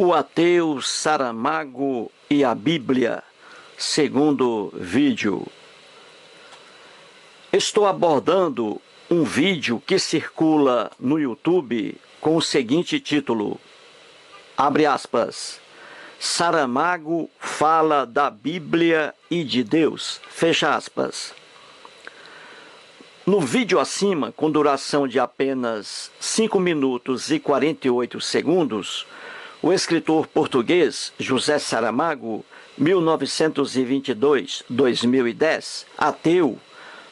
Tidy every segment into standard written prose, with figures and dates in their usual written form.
O ateu Saramago e a Bíblia, segundo vídeo. Estou abordando um vídeo que circula no YouTube com o seguinte título, abre aspas, Saramago fala da Bíblia e de Deus, fecha aspas. No vídeo acima, com duração de apenas 5 minutos e 48 segundos, o escritor português José Saramago, 1922-2010, ateu,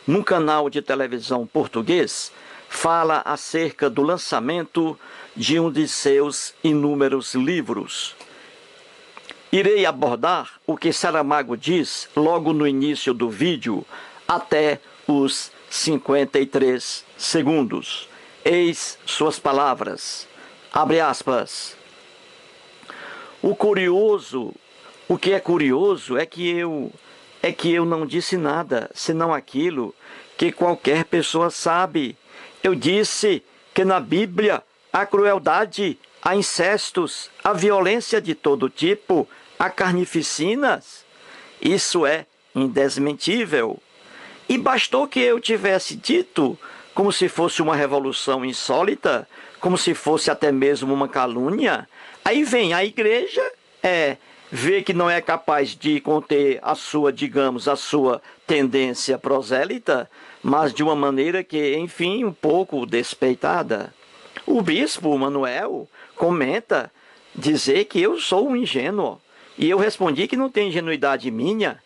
num canal de televisão português, fala acerca do lançamento de um de seus inúmeros livros. Irei abordar o que Saramago diz logo no início do vídeo, até os 53 segundos. Eis suas palavras. Abre aspas. O que é curioso é que eu não disse nada, senão aquilo que qualquer pessoa sabe. Eu disse que na Bíblia há crueldade, há incestos, há violência de todo tipo, há carnificinas. Isso é indesmentível. E bastou que eu tivesse dito, como se fosse uma revolução insólita, como se fosse até mesmo uma calúnia. Aí vem a igreja, vê que não é capaz de conter a sua tendência prosélita, mas de uma maneira que, enfim, um pouco despeitada. O bispo Manuel comenta dizer que eu sou um ingênuo. E eu respondi que não tem ingenuidade minha.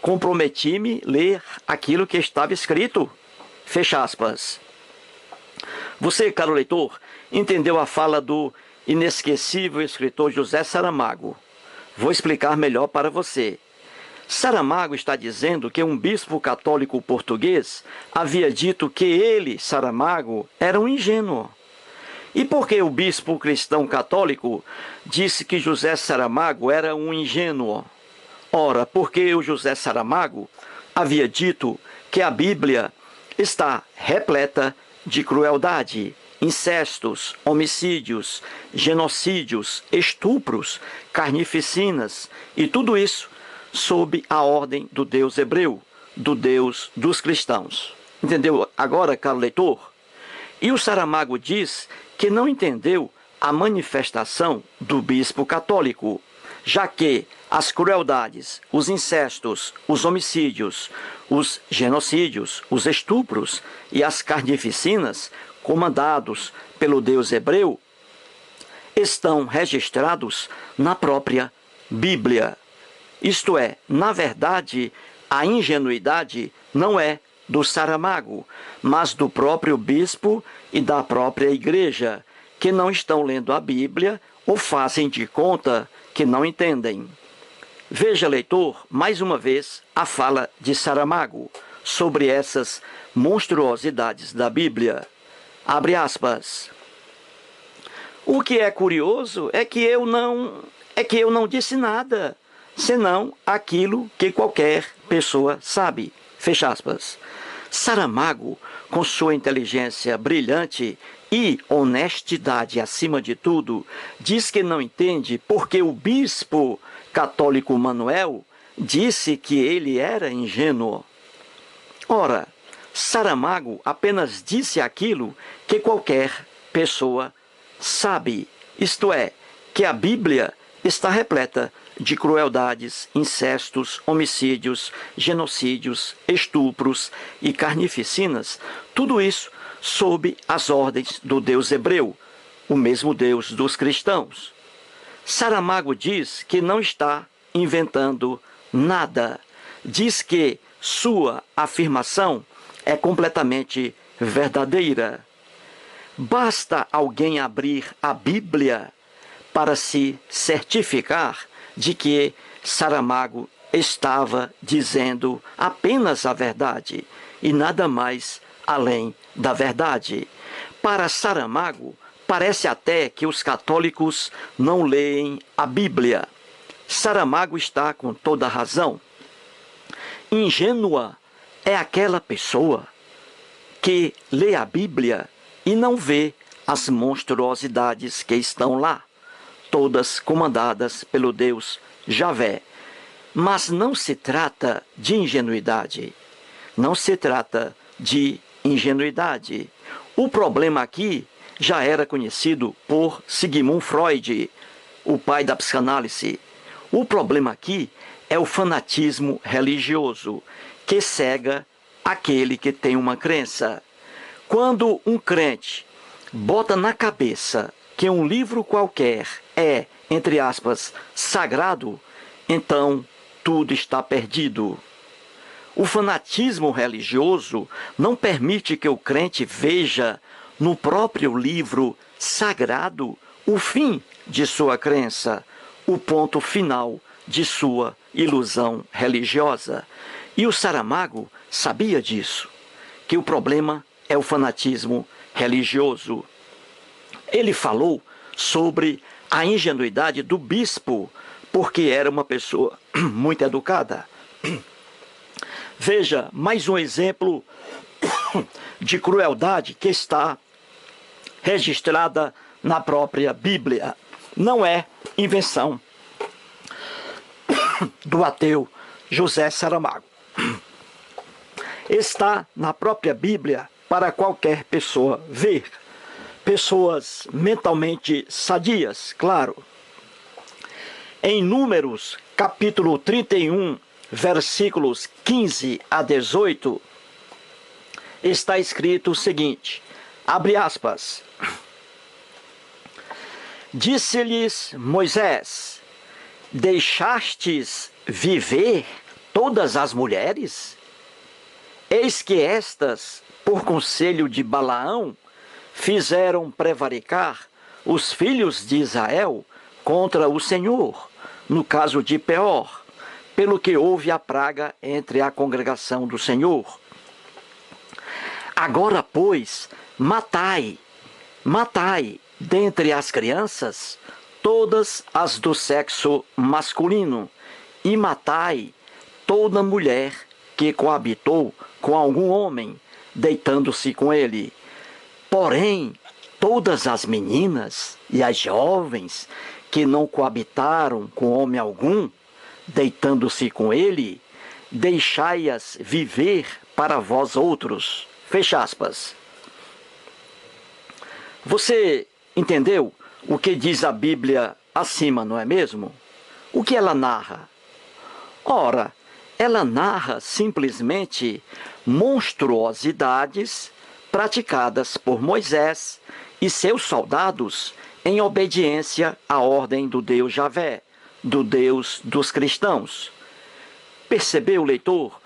Comprometi-me a ler aquilo que estava escrito. Fecha aspas. Você, caro leitor, entendeu a fala do inesquecível escritor José Saramago. Vou explicar melhor para você. Saramago está dizendo que um bispo católico português havia dito que ele, Saramago, era um ingênuo. E por que o bispo cristão católico disse que José Saramago era um ingênuo? Ora, porque o José Saramago havia dito que a Bíblia está repleta de crueldade, incestos, homicídios, genocídios, estupros, carnificinas e tudo isso sob a ordem do Deus hebreu, do Deus dos cristãos. Entendeu agora, caro leitor? E o Saramago diz que não entendeu a manifestação do bispo católico, já que as crueldades, os incestos, os homicídios, os genocídios, os estupros e as carnificinas, comandados pelo Deus hebreu, estão registrados na própria Bíblia. Isto é, na verdade, a ingenuidade não é do Saramago, mas do próprio bispo e da própria igreja, que não estão lendo a Bíblia ou fazem de conta que não entendem. Veja, leitor, mais uma vez a fala de Saramago sobre essas monstruosidades da Bíblia. Abre aspas. O que é curioso é que eu não disse nada, senão aquilo que qualquer pessoa sabe. Fecha aspas. Saramago, com sua inteligência brilhante e honestidade acima de tudo, diz que não entende porque o bispo católico Manuel disse que ele era ingênuo. Ora, Saramago apenas disse aquilo que qualquer pessoa sabe, isto é, que a Bíblia está repleta de crueldades, incestos, homicídios, genocídios, estupros e carnificinas, tudo isso sob as ordens do Deus hebreu, o mesmo Deus dos cristãos. Saramago diz que não está inventando nada, diz que sua afirmação é completamente verdadeira. Basta alguém abrir a Bíblia para se certificar de que Saramago estava dizendo apenas a verdade e nada mais além da verdade. Para Saramago, parece até que os católicos não leem a Bíblia. Saramago está com toda a razão. Ingênua é aquela pessoa que lê a Bíblia e não vê as monstruosidades que estão lá. todas comandadas pelo Deus Javé. Mas não se trata de ingenuidade. Não se trata de ingenuidade. O problema aqui já era conhecido por Sigmund Freud, o pai da psicanálise. O problema aqui é o fanatismo religioso, que cega aquele que tem uma crença. Quando um crente bota na cabeça que um livro qualquer é, entre aspas, sagrado, então tudo está perdido. O fanatismo religioso não permite que o crente veja no próprio livro sagrado o fim de sua crença, o ponto final de sua ilusão religiosa. E o Saramago sabia disso, que o problema é o fanatismo religioso. Ele falou sobre a ingenuidade do bispo, porque era uma pessoa muito educada. Veja, mais um exemplo de crueldade que está registrada na própria Bíblia. Não é invenção do ateu José Saramago. Está na própria Bíblia para qualquer pessoa ver. Pessoas mentalmente sadias, claro. Em Números, capítulo 31, versículos 15 a 18, está escrito o seguinte, abre aspas, disse-lhes Moisés, deixastes viver todas as mulheres? Eis que estas, por conselho de Balaão, fizeram prevaricar os filhos de Israel contra o Senhor, no caso de Peor, pelo que houve a praga entre a congregação do Senhor. Agora, pois, matai dentre as crianças todas as do sexo masculino, e matai toda mulher que coabitou com algum homem, deitando-se com ele. Porém, todas as meninas e as jovens que não coabitaram com homem algum, deitando-se com ele, deixai-as viver para vós outros. Fecha aspas. Você entendeu o que diz a Bíblia acima, não é mesmo? O que ela narra? Ora, ela narra simplesmente monstruosidades praticadas por Moisés e seus soldados em obediência à ordem do Deus Javé, do Deus dos cristãos. Percebeu, leitor,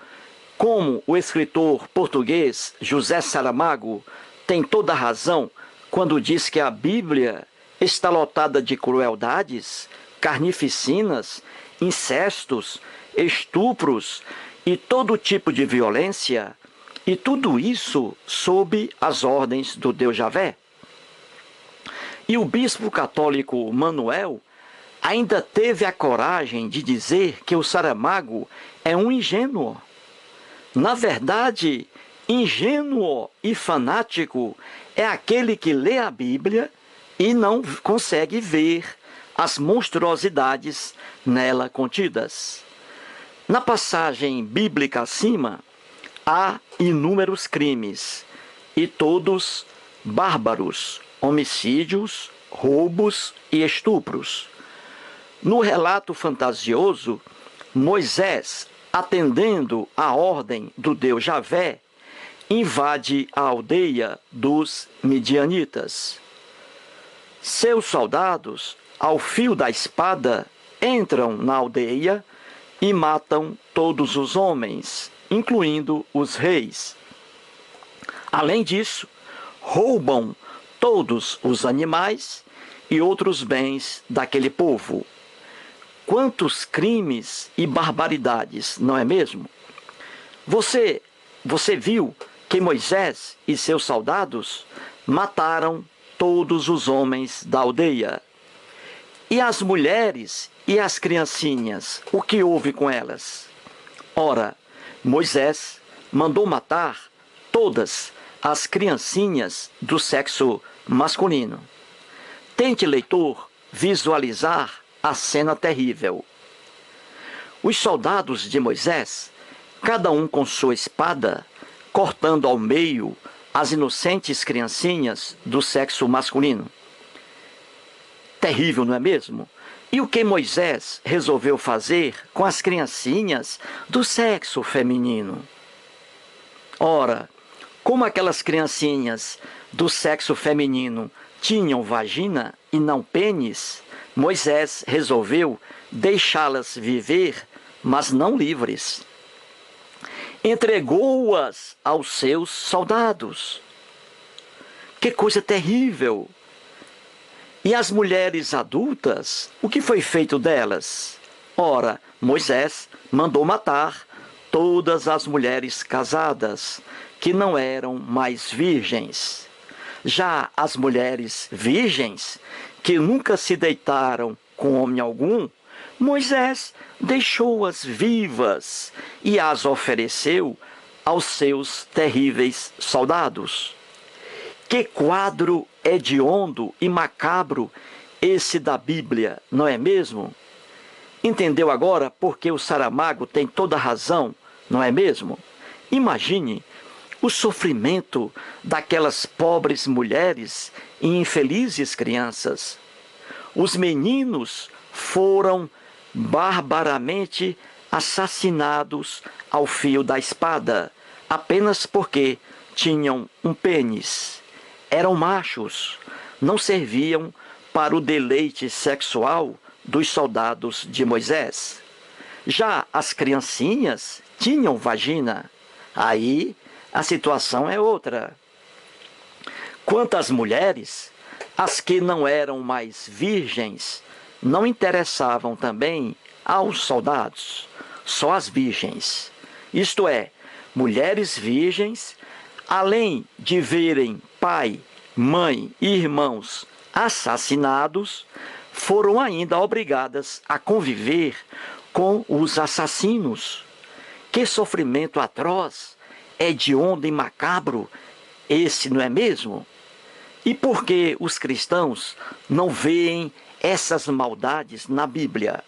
como o escritor português José Saramago tem toda a razão quando diz que a Bíblia está lotada de crueldades, carnificinas, incestos, estupros e todo tipo de violência, e tudo isso sob as ordens do Deus Javé? E o bispo católico Manuel ainda teve a coragem de dizer que o Saramago é um ingênuo. Na verdade, ingênuo e fanático é aquele que lê a Bíblia e não consegue ver as monstruosidades nela contidas. Na passagem bíblica acima, há inúmeros crimes, e todos bárbaros, homicídios, roubos e estupros. No relato fantasioso, Moisés, atendendo à ordem do Deus Javé, invade a aldeia dos midianitas. Seus soldados, ao fio da espada, entram na aldeia e matam todos os homens, incluindo os reis. Além disso, roubam todos os animais e outros bens daquele povo. Quantos crimes e barbaridades, não é mesmo? Você viu que Moisés e seus soldados mataram todos os homens da aldeia. E as mulheres e as criancinhas, o que houve com elas? Ora, Moisés mandou matar todas as criancinhas do sexo masculino. Tente, leitor, visualizar a cena terrível. Os soldados de Moisés, cada um com sua espada, cortando ao meio as inocentes criancinhas do sexo masculino. Terrível, não é mesmo? E o que Moisés resolveu fazer com as criancinhas do sexo feminino? Ora, como aquelas criancinhas do sexo feminino tinham vagina e não pênis, Moisés resolveu deixá-las viver, mas não livres. Entregou-as aos seus soldados. Que coisa terrível! E as mulheres adultas, o que foi feito delas? Ora, Moisés mandou matar todas as mulheres casadas, que não eram mais virgens. Já as mulheres virgens, que nunca se deitaram com homem algum, Moisés deixou-as vivas e as ofereceu aos seus terríveis soldados. Que quadro hediondo e macabro esse da Bíblia, não é mesmo? Entendeu agora por que o Saramago tem toda a razão, não é mesmo? Imagine o sofrimento daquelas pobres mulheres e infelizes crianças. Os meninos foram barbaramente assassinados ao fio da espada, apenas porque tinham um pênis. Eram machos, não serviam para o deleite sexual dos soldados de Moisés. Já as criancinhas tinham vagina. Aí a situação é outra. Quanto às mulheres, as que não eram mais virgens não interessavam também aos soldados, só as virgens. Isto é, mulheres virgens, além de verem pai, mãe e irmãos assassinados, foram ainda obrigadas a conviver com os assassinos. Que sofrimento atroz, hediondo e macabro esse, não é mesmo? E por que os cristãos não veem essas maldades na Bíblia?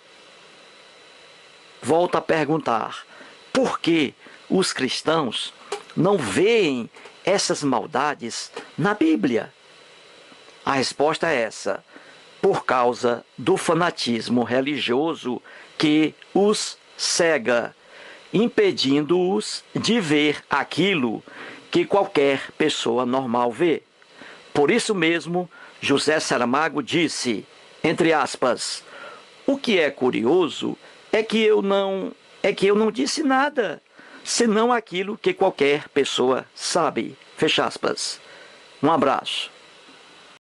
Volto a perguntar, por que os cristãos não veem essas maldades na Bíblia? A resposta é essa: por causa do fanatismo religioso que os cega, impedindo-os de ver aquilo que qualquer pessoa normal vê. Por isso mesmo, José Saramago disse, entre aspas, o que é curioso é que eu não disse nada, senão aquilo que qualquer pessoa sabe. Fecha aspas. Um abraço.